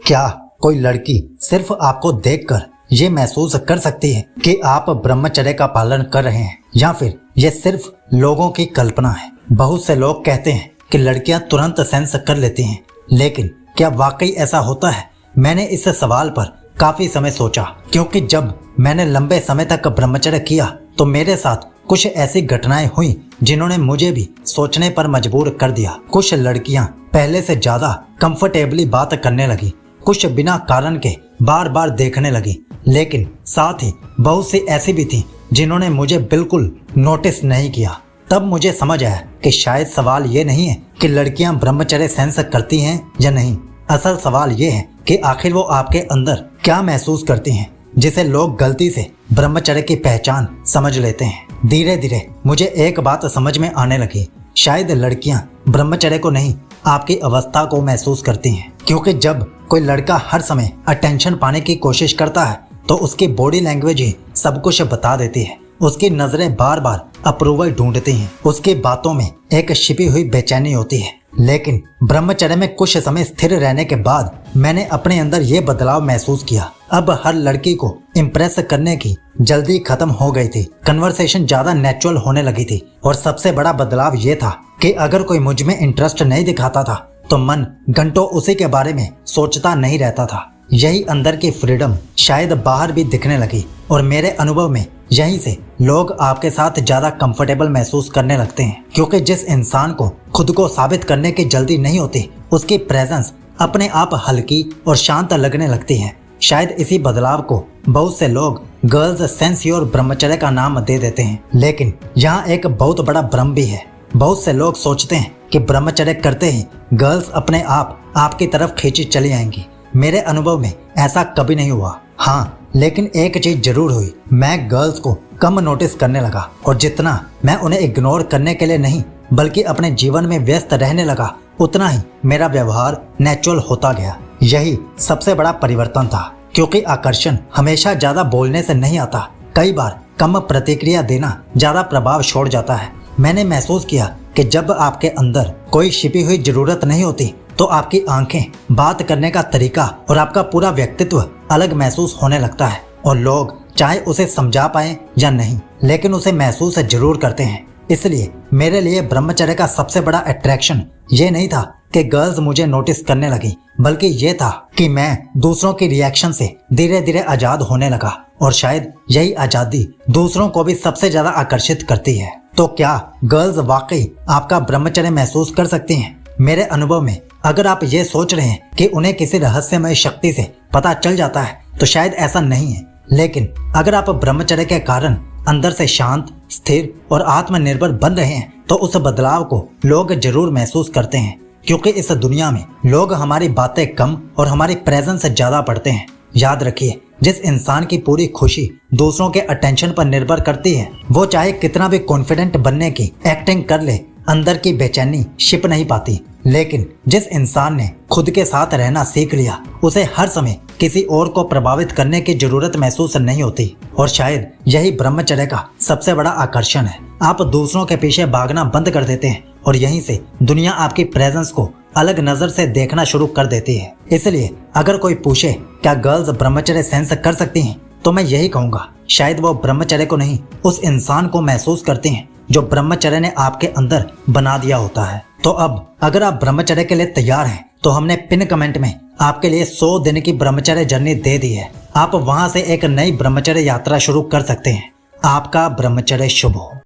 क्या कोई लड़की सिर्फ आपको देखकर ये महसूस कर सकती है कि आप ब्रह्मचर्य का पालन कर रहे हैं, या फिर ये सिर्फ लोगों की कल्पना है? बहुत से लोग कहते हैं कि लड़कियां तुरंत सेंस कर लेती हैं, लेकिन क्या वाकई ऐसा होता है? मैंने इस सवाल पर काफी समय सोचा, क्योंकि जब मैंने लंबे समय तक ब्रह्मचर्य किया तो मेरे साथ कुछ ऐसी घटनाएं हुई जिन्होंने मुझे भी सोचने पर मजबूर कर दिया। कुछ लड़कियां पहले से ज्यादा कंफर्टेबली बात करने लगी, कुछ बिना कारण के बार बार देखने लगी, लेकिन साथ ही बहुत सी ऐसी भी थी जिन्होंने मुझे बिल्कुल नोटिस नहीं किया। तब मुझे समझ आया कि शायद सवाल ये नहीं है कि लड़कियां ब्रह्मचर्य सेंस करती हैं या नहीं। असल सवाल ये है कि आखिर वो आपके अंदर क्या महसूस करती हैं, जिसे लोग गलती से ब्रह्मचर्य की पहचान समझ लेते हैं। धीरे धीरे मुझे एक बात समझ में आने लगी, शायद लड़कियां ब्रह्मचर्य को नहीं, आपकी अवस्था को महसूस करती हैं। क्योंकि जब कोई लड़का हर समय अटेंशन पाने की कोशिश करता है तो उसकी बॉडी लैंग्वेज ही सब कुछ बता देती है। उसकी नजरें बार बार अप्रूवल ढूंढती हैं, उसकी बातों में एक छिपी हुई बेचैनी होती है। लेकिन ब्रह्मचर्य में कुछ समय स्थिर रहने के बाद मैंने अपने अंदर ये बदलाव महसूस किया। अब हर लड़की को इम्प्रेस करने की जल्दी खत्म हो गई थी, कन्वर्सेशन ज्यादा नेचुरल होने लगी थी, और सबसे बड़ा बदलाव ये था कि अगर कोई मुझ में इंटरेस्ट नहीं दिखाता था तो मन घंटों उसी के बारे में सोचता नहीं रहता था। यही अंदर की फ्रीडम शायद बाहर भी दिखने लगी, और मेरे अनुभव में यहीं से लोग आपके साथ ज्यादा कंफर्टेबल महसूस करने लगते हैं। क्योंकि जिस इंसान को खुद को साबित करने की जल्दी नहीं होती, उसकी प्रेजेंस अपने आप हल्की और शांत लगने लगती है। शायद इसी बदलाव को बहुत से लोग गर्ल्स सेंस योर ब्रह्मचर्य का नाम दे देते हैं। लेकिन यहाँ एक बहुत बड़ा भ्रम भी है। बहुत से लोग सोचते हैं कि ब्रह्मचर्य करते ही गर्ल्स अपने आप आपकी तरफ खींची चली आएंगी। मेरे अनुभव में ऐसा कभी नहीं हुआ। हाँ, लेकिन एक चीज जरूर हुई, मैं गर्ल्स को कम नोटिस करने लगा, और जितना मैं उन्हें इग्नोर करने के लिए नहीं बल्कि अपने जीवन में व्यस्त रहने लगा, उतना ही मेरा व्यवहार नेचुरल होता गया। यही सबसे बड़ा परिवर्तन था, क्योंकि आकर्षण हमेशा ज्यादा बोलने से नहीं आता। कई बार कम प्रतिक्रिया देना ज्यादा प्रभाव छोड़ जाता है। मैंने महसूस किया कि जब आपके अंदर कोई छिपी हुई जरूरत नहीं होती तो आपकी आंखें, बात करने का तरीका और आपका पूरा व्यक्तित्व अलग महसूस होने लगता है, और लोग चाहे उसे समझा पाए या नहीं, लेकिन उसे महसूस जरूर करते हैं। इसलिए मेरे लिए ब्रह्मचर्य का सबसे बड़ा अट्रैक्शन ये नहीं था कि गर्ल्स मुझे नोटिस करने लगी, बल्कि ये था कि मैं दूसरों की रिएक्शन से धीरे धीरे आजाद होने लगा, और शायद यही आजादी दूसरों को भी सबसे ज्यादा आकर्षित करती है। तो क्या गर्ल्स वाकई आपका ब्रह्मचर्य महसूस कर सकती हैं? मेरे अनुभव में अगर आप ये सोच रहे हैं कि उन्हें किसी रहस्यमय शक्ति से पता चल जाता है तो शायद ऐसा नहीं है। लेकिन अगर आप ब्रह्मचर्य के कारण अंदर से शांत, स्थिर और आत्मनिर्भर बन रहे हैं तो उस बदलाव को लोग जरूर महसूस करते हैं। क्योंकि इस दुनिया में लोग हमारी बातें कम और हमारी प्रेजेंस ज्यादा पढ़ते हैं। याद रखिए, जिस इंसान की पूरी खुशी दूसरों के अटेंशन पर निर्भर करती है, वो चाहे कितना भी कॉन्फिडेंट बनने की एक्टिंग कर ले, अंदर की बेचैनी छिप नहीं पाती। लेकिन जिस इंसान ने खुद के साथ रहना सीख लिया, उसे हर समय किसी और को प्रभावित करने की जरूरत महसूस नहीं होती। और शायद यही ब्रह्मचर्य का सबसे बड़ा आकर्षण है। आप दूसरों के पीछे भागना बंद कर देते हैं, और यहीं से दुनिया आपकी प्रेजेंस को अलग नजर से देखना शुरू कर देती है। इसलिए अगर कोई पूछे क्या गर्ल्स ब्रह्मचर्य सेंस कर सकती हैं, तो मैं यही कहूँगा, शायद वो ब्रह्मचर्य को नहीं, उस इंसान को महसूस करती हैं जो ब्रह्मचर्य ने आपके अंदर बना दिया होता है। तो अब अगर आप ब्रह्मचर्य के लिए तैयार हैं तो हमने पिन कमेंट में आपके लिए 100 दिन की ब्रह्मचर्य जर्नी दे दी है। आप वहां से एक नई ब्रह्मचर्य यात्रा शुरू कर सकते हैं। आपका ब्रह्मचर्य शुभ हो।